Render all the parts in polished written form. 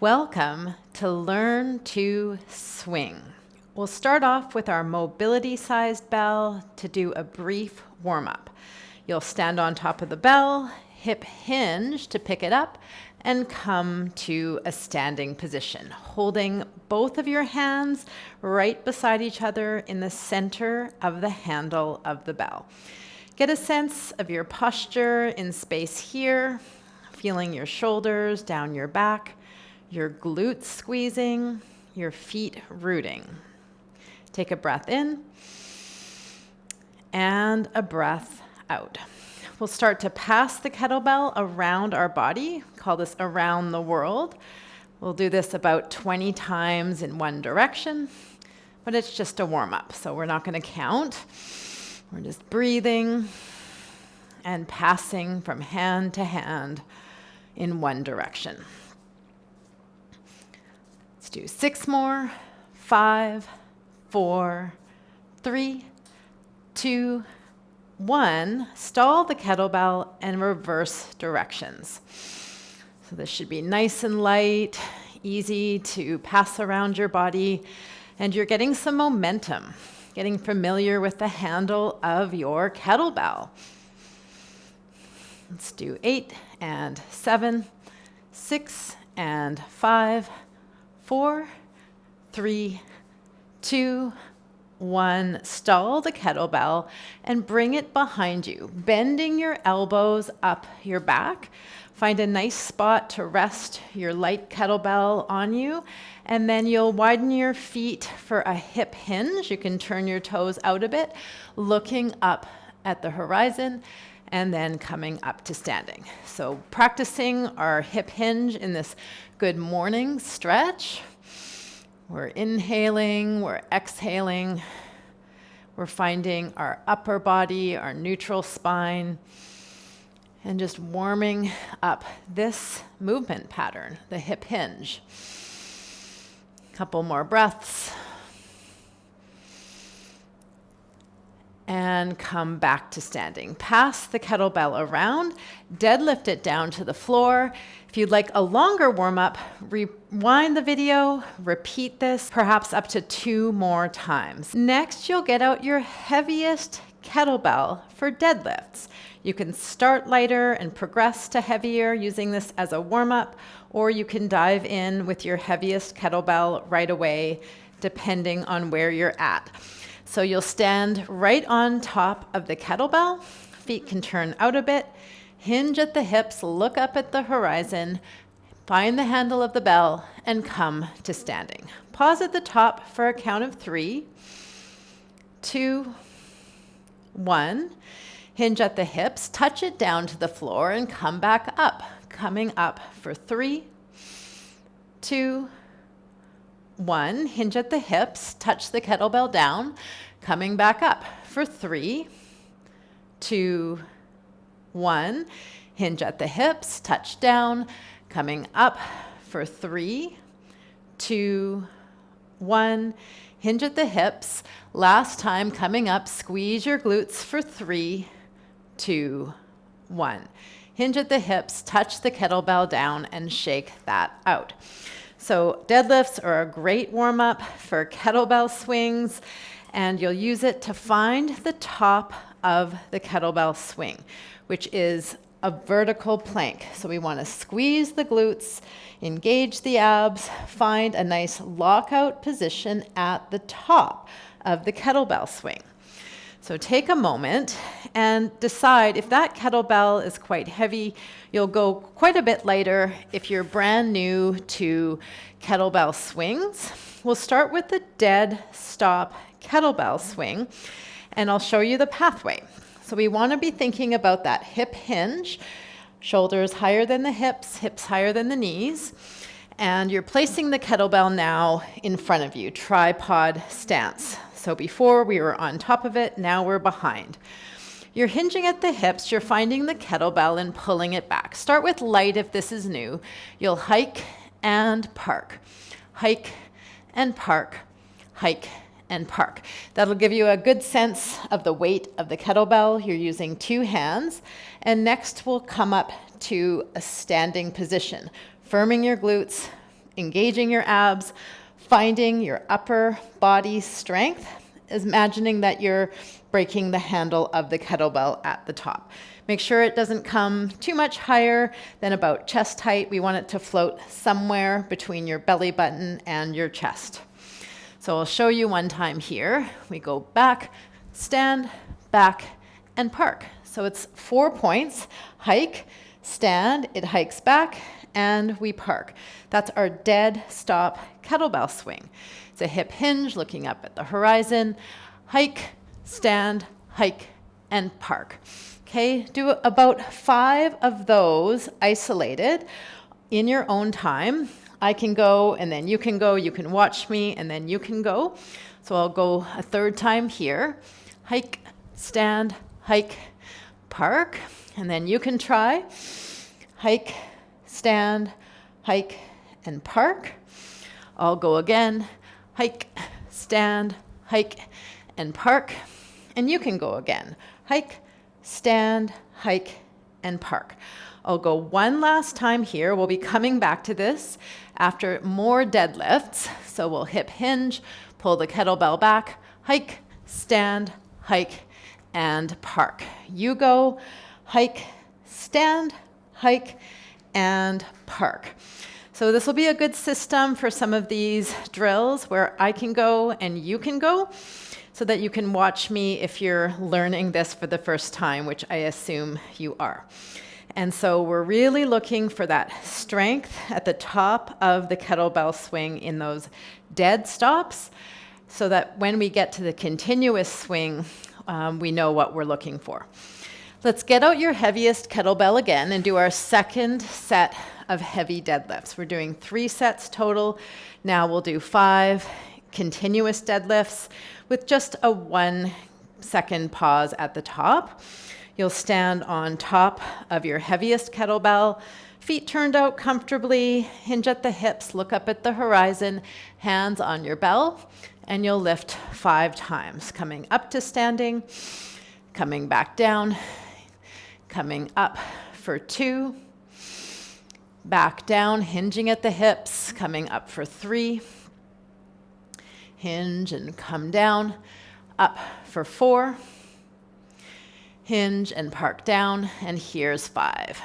Welcome to Learn to Swing. We'll start off with our mobility-sized bell to do a brief warm-up. You'll stand on top of the bell, hip hinge to pick it up, and come to a standing position, holding both of your hands right beside each other in the center of the handle of the bell. Get a sense of your posture in space here, feeling your shoulders down your back, your glutes squeezing, your feet rooting. Take a breath in and a breath out. We'll start to pass the kettlebell around our body, call this around the world. We'll do this about 20 times in one direction, but it's just a warm-up, so we're not going to count. We're just breathing and passing from hand to hand in one direction. Let's do 6 more. 5, 4, 3, 2, 1. Stall the kettlebell and reverse directions. So this should be nice and light, easy to pass around your body, and you're getting some momentum, getting familiar with the handle of your kettlebell. Let's do 8 and 7, 6 and 5, 4, 3, 2, 1. Stall the kettlebell and bring it behind you, bending your elbows up your back. Find a nice spot to rest your light kettlebell on you, and then you'll widen your feet for a hip hinge. You can turn your toes out a bit, looking up at the horizon, and then coming up to standing. So practicing our hip hinge in this good morning stretch. We're inhaling, we're exhaling. We're finding our upper body, our neutral spine, and just warming up this movement pattern, the hip hinge. Couple more breaths. And come back to standing. Pass the kettlebell around, deadlift it down to the floor. If you'd like a longer warm-up, rewind the video, repeat this perhaps up to 2 more times. Next, you'll get out your heaviest kettlebell for deadlifts. You can start lighter and progress to heavier using this as a warm-up, or you can dive in with your heaviest kettlebell right away, depending on where you're at. So you'll stand right on top of the kettlebell. Feet can turn out a bit. Hinge at the hips, look up at the horizon, find the handle of the bell, and come to standing. Pause at the top for a count of 3, 2, 1. Hinge at the hips, touch it down to the floor, and come back up. Coming up for 3, 2, 1. Hinge at the hips, touch the kettlebell down, coming back up for 3, 2, 1. Hinge at the hips, touch down, coming up for 3, 2, 1. Hinge at the hips, last time coming up, squeeze your glutes for 3, 2, 1. Hinge at the hips, touch the kettlebell down, and shake that out. So deadlifts are a great warm-up for kettlebell swings, and you'll use it to find the top of the kettlebell swing, which is a vertical plank. So we want to squeeze the glutes, engage the abs, find a nice lockout position at the top of the kettlebell swing. So take a moment and decide if that kettlebell is quite heavy. You'll go quite a bit lighter if you're brand new to kettlebell swings. We'll start with the dead stop kettlebell swing, and I'll show you the pathway. So we want to be thinking about that hip hinge, shoulders higher than the hips, hips higher than the knees, and you're placing the kettlebell now in front of you, tripod stance. So before we were on top of it, now we're behind. You're hinging at the hips, you're finding the kettlebell and pulling it back. Start with light if this is new. You'll hike and park, hike and park, hike and park. That'll give you a good sense of the weight of the kettlebell. You're using 2 hands. And next we'll come up to a standing position, firming your glutes, engaging your abs, finding your upper body strength, imagining that you're breaking the handle of the kettlebell at the top. Make sure it doesn't come too much higher than about chest height. We want it to float somewhere between your belly button and your chest. So I'll show you one time here. We go back, stand, back, and park. So it's 4 points: hike, stand, it hikes back, and we park. That's our dead stop kettlebell swing. It's a hip hinge looking up at the horizon, hike, stand, hike, and park. Okay, do about 5 of those isolated in your own time. I can go, and then you can go, you can watch me, and then you can go. So I'll go a third time here. Hike, stand, hike, park, and then you can try. Hike, stand, hike, and park. I'll go again. Hike, stand, hike, and park. And you can go again. Hike, stand, hike, and park. I'll go one last time here. We'll be coming back to this after more deadlifts. So we'll hip hinge, pull the kettlebell back, hike, stand, hike, and park. You go, hike, stand, hike, and park. So this will be a good system for some of these drills where I can go and you can go, so that you can watch me if you're learning this for the first time, which I assume you are. And so we're really looking for that strength at the top of the kettlebell swing in those dead stops, so that when we get to the continuous swing, we know what we're looking for. Let's get out your heaviest kettlebell again and do our second set of heavy deadlifts. We're doing 3 sets total. Now we'll do 5 continuous deadlifts with just a 1-second pause at the top. You'll stand on top of your heaviest kettlebell, feet turned out comfortably, hinge at the hips, look up at the horizon, hands on your bell, and you'll lift 5 times, coming up to standing, coming back down, coming up for 2, back down, hinging at the hips, coming up for 3, hinge and come down, up for 4, hinge and park down, and here's 5.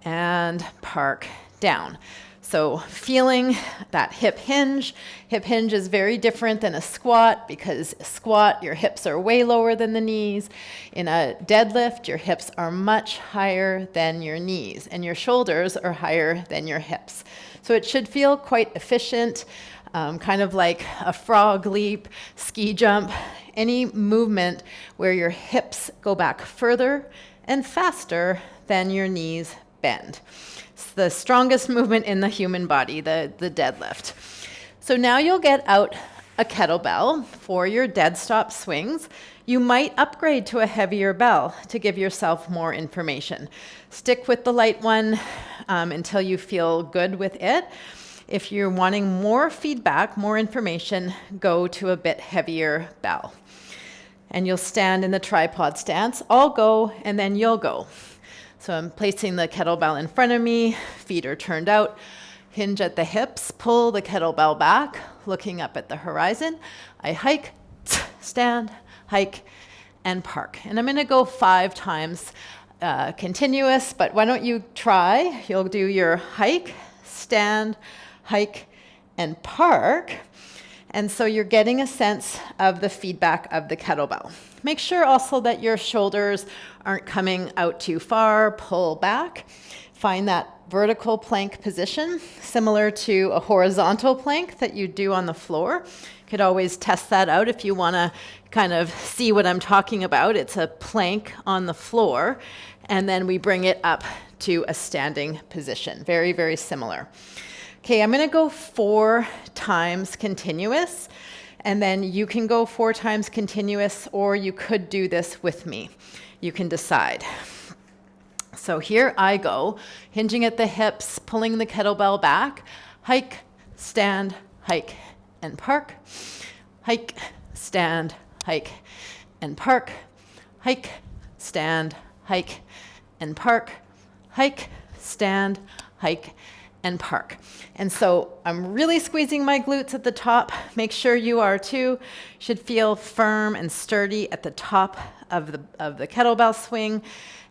And park down. So feeling that hip hinge. Hip hinge is very different than a squat, because a squat, your hips are way lower than the knees. In a deadlift, your hips are much higher than your knees, and your shoulders are higher than your hips. So it should feel quite efficient, kind of like a frog leap, ski jump, any movement where your hips go back further and faster than your knees bend. It's the strongest movement in the human body, the deadlift. So now you'll get out a kettlebell for your dead stop swings. You might upgrade to a heavier bell to give yourself more information. Stick with the light one until you feel good with it. If you're wanting more feedback, more information, go to a bit heavier bell. And you'll stand in the tripod stance. I'll go, and then you'll go. So I'm placing the kettlebell in front of me, feet are turned out, hinge at the hips, pull the kettlebell back, looking up at the horizon. I hike, stand, hike, and park. And I'm gonna go 5 times continuous, but why don't you try? You'll do your hike, stand, hike, and park. And so you're getting a sense of the feedback of the kettlebell. Make sure also that your shoulders aren't coming out too far. Pull back. Find that vertical plank position, similar to a horizontal plank that you do on the floor. You could always test that out if you want to kind of see what I'm talking about. It's a plank on the floor, and then we bring it up to a standing position. Very, very similar. Okay, I'm going to go 4 times continuous, and then you can go 4 times continuous, or you could do this with me. You can decide. So here I go, hinging at the hips, pulling the kettlebell back, hike, stand, hike, and park, hike, stand, hike, and park, hike, stand, hike, and park, hike, stand, hike, and park. And so I'm really squeezing my glutes at the top. Make sure you are too. Should feel firm and sturdy at the top of the kettlebell swing,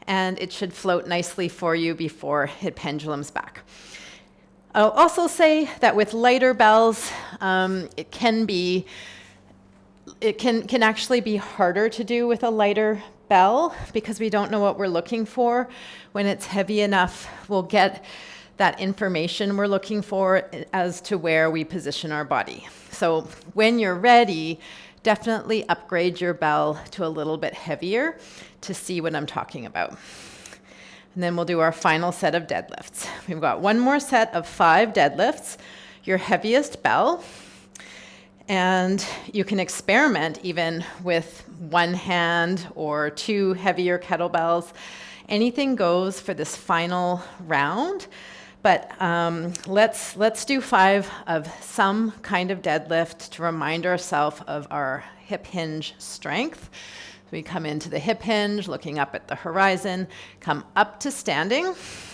and it should float nicely for you before it pendulums back. I'll also say that with lighter bells, it can actually be harder to do with a lighter bell because we don't know what we're looking for. When it's heavy enough, we'll get that information we're looking for as to where we position our body. So when you're ready, definitely upgrade your bell to a little bit heavier to see what I'm talking about. And then we'll do our final set of deadlifts. We've got one more set of 5 deadlifts, your heaviest bell. And you can experiment even with one hand or 2 heavier kettlebells. Anything goes for this final round. But let's do 5 of some kind of deadlift to remind ourselves of our hip hinge strength. We come into the hip hinge, looking up at the horizon, come up to standing,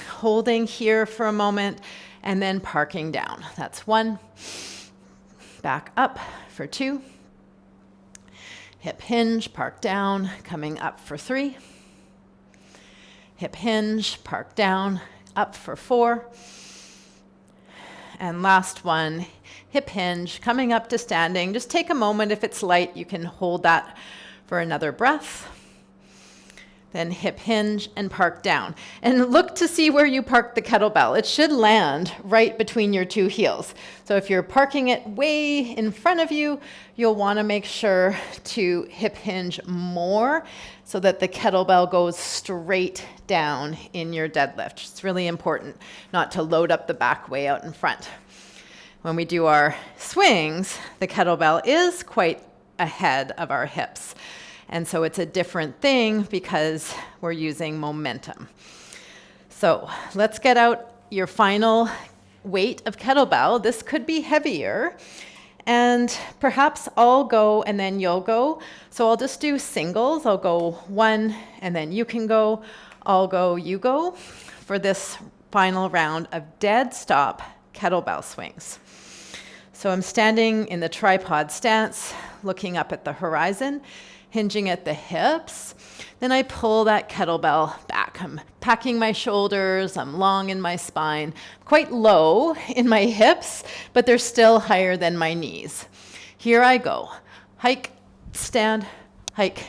holding here for a moment, and then parking down. That's 1. Back up for 2. Hip hinge, park down, coming up for 3. Hip hinge, park down, up for 4. And last one, hip hinge, coming up to standing. Just take a moment. If it's light, you can hold that for another breath. Then hip hinge and park down. And look to see where you park the kettlebell. It should land right between your 2 heels. So if you're parking it way in front of you, you'll want to make sure to hip hinge more so that the kettlebell goes straight down in your deadlift. It's really important not to load up the back way out in front. When we do our swings, the kettlebell is quite ahead of our hips. And so it's a different thing because we're using momentum. So let's get out your final weight of kettlebell. This could be heavier. And perhaps I'll go and then you'll go. So I'll just do singles. I'll go 1 and then you can go. I'll go, you go for this final round of dead stop kettlebell swings. So I'm standing in the tripod stance, looking up at the horizon, hinging at the hips. Then I pull that kettlebell back. I'm packing my shoulders, I'm long in my spine, quite low in my hips, but they're still higher than my knees. Here I go. Hike, stand, hike,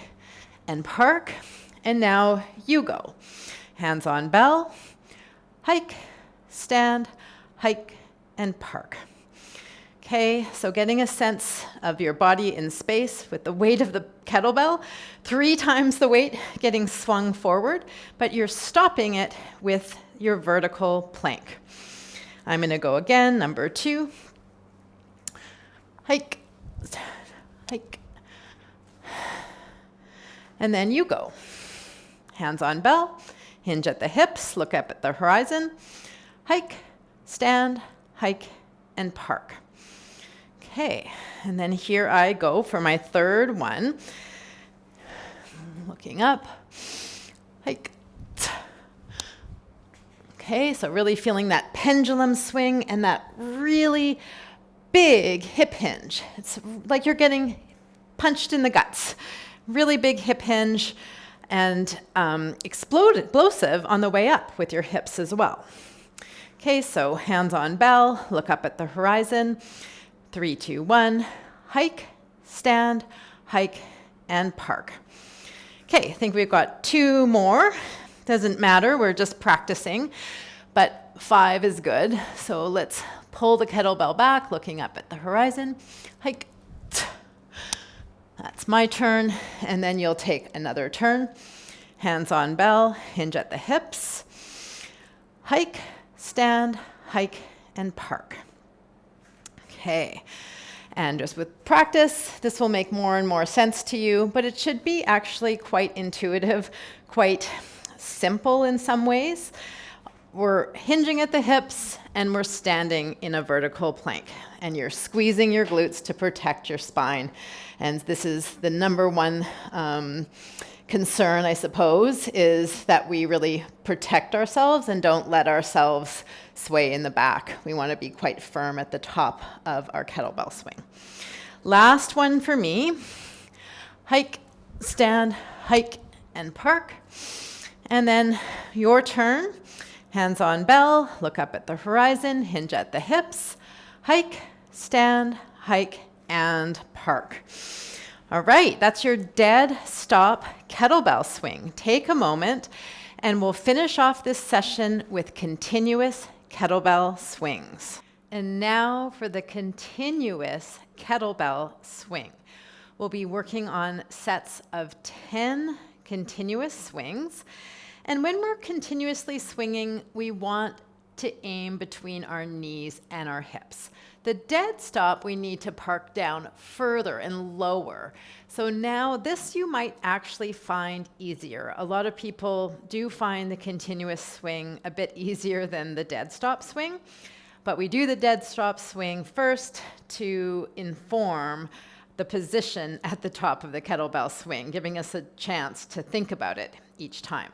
and park. And now you go. Hands on bell, hike, stand, hike, and park. Okay, so getting a sense of your body in space with the weight of the kettlebell, 3 times the weight getting swung forward, but you're stopping it with your vertical plank. I'm going to go again, number 2. Hike, hike, and then you go. Hands on bell, hinge at the hips, look up at the horizon, hike, stand, hike, and park. Okay, and then here I go for my 3rd one. Looking up, hike. Okay, so really feeling that pendulum swing and that really big hip hinge. It's like you're getting punched in the guts. Really big hip hinge and explosive on the way up with your hips as well. Okay, so hands on bell, look up at the horizon. 3, 2, 1, hike, stand, hike, and park. Okay, I think we've got 2 more. Doesn't matter, we're just practicing, but 5 is good. So let's pull the kettlebell back, looking up at the horizon, hike. That's my turn, and then you'll take another turn. Hands on bell, hinge at the hips, hike, stand, hike, and park. Okay, and just with practice, this will make more and more sense to you, but it should be actually quite intuitive, quite simple in some ways. We're hinging at the hips and we're standing in a vertical plank, and you're squeezing your glutes to protect your spine. And this is the number one concern, I suppose, is that we really protect ourselves and don't let ourselves sway in the back. We want to be quite firm at the top of our kettlebell swing. Last one for me, hike, stand, hike, and park. And then your turn, hands on bell, look up at the horizon, hinge at the hips, hike, stand, hike, and park. All right, that's your dead stop kettlebell swing. Take a moment and we'll finish off this session with continuous kettlebell swings. And now for the continuous kettlebell swing. We'll be working on sets of 10 continuous swings. And when we're continuously swinging, we want to aim between our knees and our hips. The dead stop, we need to park down further and lower. So now this you might actually find easier. A lot of people do find the continuous swing a bit easier than the dead stop swing, but we do the dead stop swing first to inform the position at the top of the kettlebell swing, giving us a chance to think about it each time.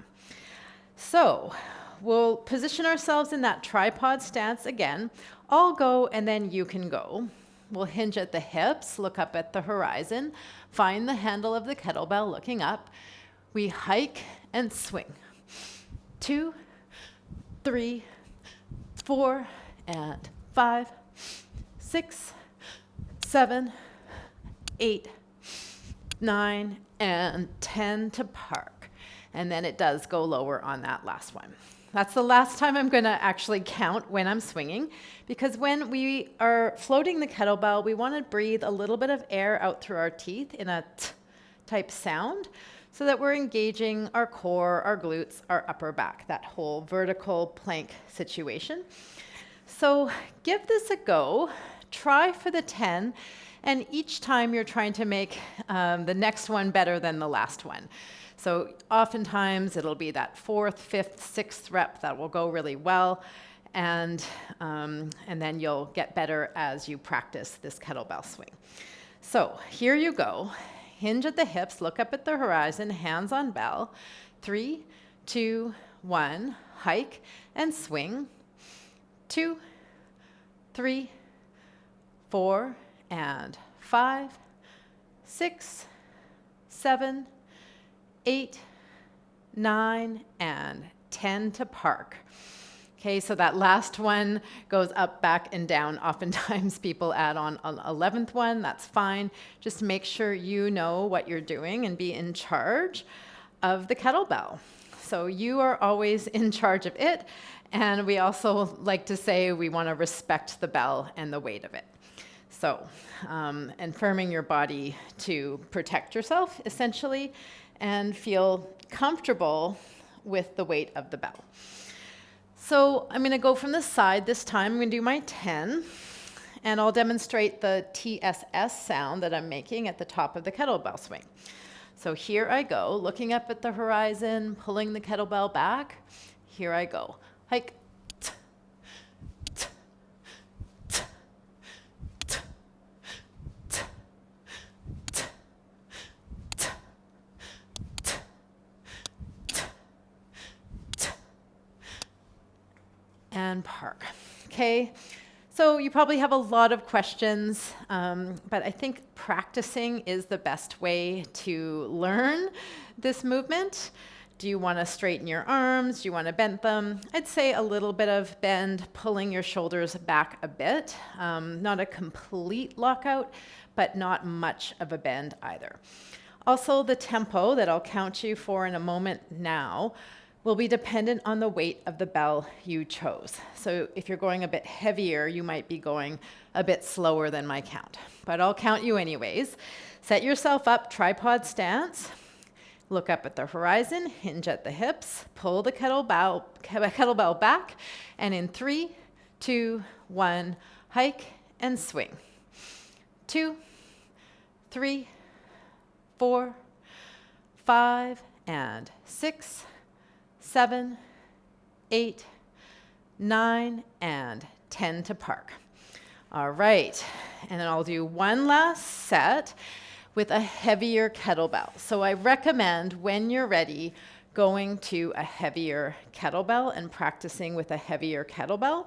So we'll position ourselves in that tripod stance again. I'll go and then you can go. We'll hinge at the hips, look up at the horizon, find the handle of the kettlebell looking up. We hike and swing. 2, 3, 4, and 5, 6, 7, 8, 9, and 10 to park. And then it does go lower on that last one. That's the last time I'm going to actually count when I'm swinging, because when we are floating the kettlebell, we want to breathe a little bit of air out through our teeth in a t type sound so that we're engaging our core, our glutes, our upper back, that whole vertical plank situation. So give this a go. Try for the 10, and each time you're trying to make the next one better than the last one. So oftentimes it'll be that 4th, 5th, 6th rep that will go really well, and then you'll get better as you practice this kettlebell swing. So here you go. Hinge at the hips, look up at the horizon, hands on bell. 3, 2, 1, hike and swing. 2, 3, 4, and 5, 6, 7, 8, 9, and 10 to park. Okay, so that last one goes up, back, and down. Oftentimes people add on an 11th one. That's fine. Just make sure you know what you're doing and be in charge of the kettlebell. So you are always in charge of it. And we also like to say we want to respect the bell and the weight of it. So, and firming your body to protect yourself, essentially, and feel comfortable with the weight of the bell. So I'm going to go from the side this time. I'm going to do my 10, and I'll demonstrate the TSS sound that I'm making at the top of the kettlebell swing. So here I go, looking up at the horizon, pulling the kettlebell back. Here I go. Hike. And park. Okay, so you probably have a lot of questions, but I think practicing is the best way to learn this movement. Do you want to straighten your arms? Do you want to bend them? I'd say a little bit of bend, pulling your shoulders back a bit. Not a complete lockout, but not much of a bend either. Also, the tempo that I'll count you for in a moment now will be dependent on the weight of the bell you chose. So if you're going a bit heavier, you might be going a bit slower than my count, but I'll count you anyways. Set yourself up, tripod stance, look up at the horizon, hinge at the hips, pull the kettlebell back, and in 3, 2, 1, hike and swing. 2, 3, 4, 5, and 6, 7, 8, 9, and 10 to park. All right, and then I'll do one last set with a heavier kettlebell. So I recommend when you're ready, going to a heavier kettlebell and practicing with a heavier kettlebell.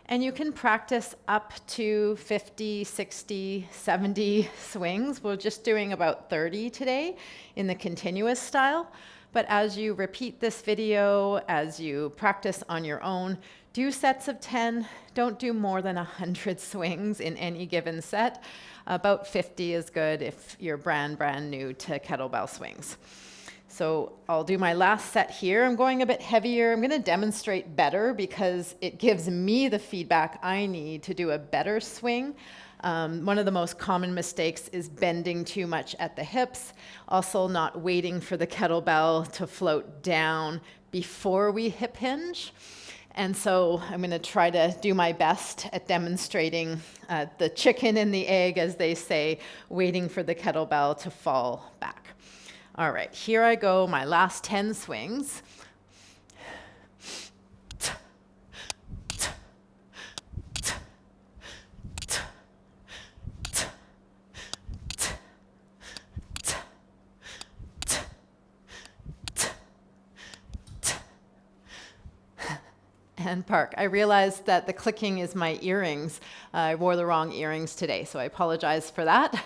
And you can practice up to 50, 60, 70 swings. We're just doing about 30 today in the continuous style. But as you repeat this video, as you practice on your own, do sets of 10. Don't do more than 100 swings in any given set. About 50 is good if you're brand new to kettlebell swings. So I'll do my last set here. I'm going a bit heavier. I'm going to demonstrate better because it gives me the feedback I need to do a better swing. One of the most common mistakes is bending too much at the hips. Also not waiting for the kettlebell to float down before we hip hinge. And so I'm going to try to do my best at demonstrating the chicken and the egg, as they say, waiting for the kettlebell to fall back. All right, here I go, my last 10 swings. And park. I realized that the clicking is my earrings. I wore the wrong earrings today, so I apologize for that.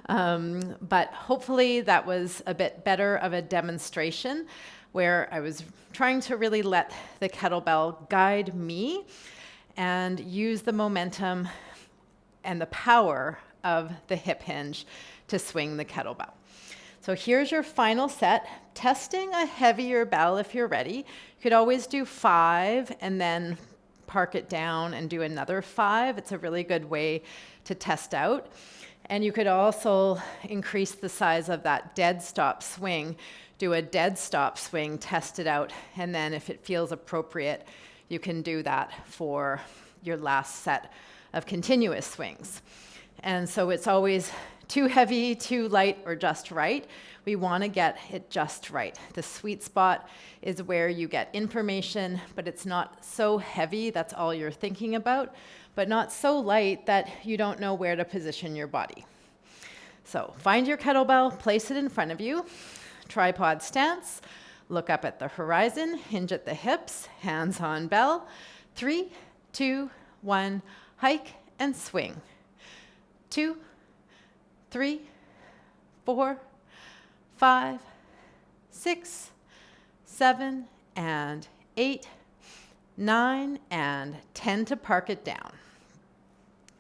But hopefully that was a bit better of a demonstration where I was trying to really let the kettlebell guide me and use the momentum and the power of the hip hinge to swing the kettlebell. So here's your final set. Testing a heavier bell if you're ready. You could always do 5 and then park it down and do another 5. It's a really good way to test out. And you could also increase the size of that dead stop swing. Do a dead stop swing, test it out, and then if it feels appropriate, you can do that for your last set of continuous swings. And so it's always too heavy, too light, or just right. We want to get it just right. The sweet spot is where you get information, but it's not so heavy, that's all you're thinking about, but not so light that you don't know where to position your body. So find your kettlebell, place it in front of you, tripod stance, look up at the horizon, hinge at the hips, hands on bell. 3, 2, 1, hike and swing. 2, 3, 4, 5, 6, 7, and 8, 9, and 10 to park it down.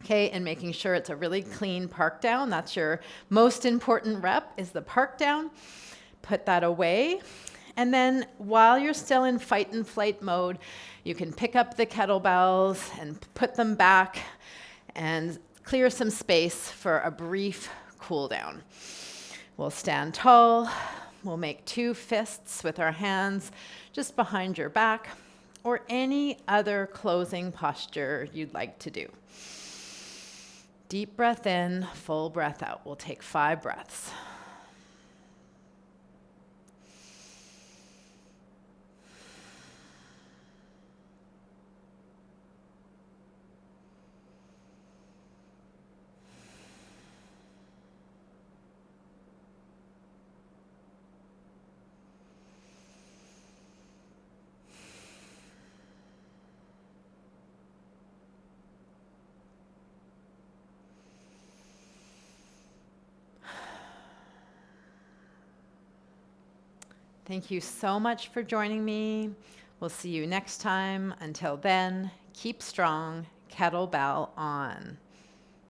Okay, and making sure it's a really clean park down. That's your most important rep, is the park down. Put that away. And then while you're still in fight and flight mode, you can pick up the kettlebells and put them back and clear some space for a brief cool down. We'll stand tall. We'll make 2 fists with our hands just behind your back, or any other closing posture you'd like to do. Deep breath in, full breath out. We'll take 5 breaths. Thank you so much for joining me. We'll see you next time. Until then, keep strong, kettlebell on.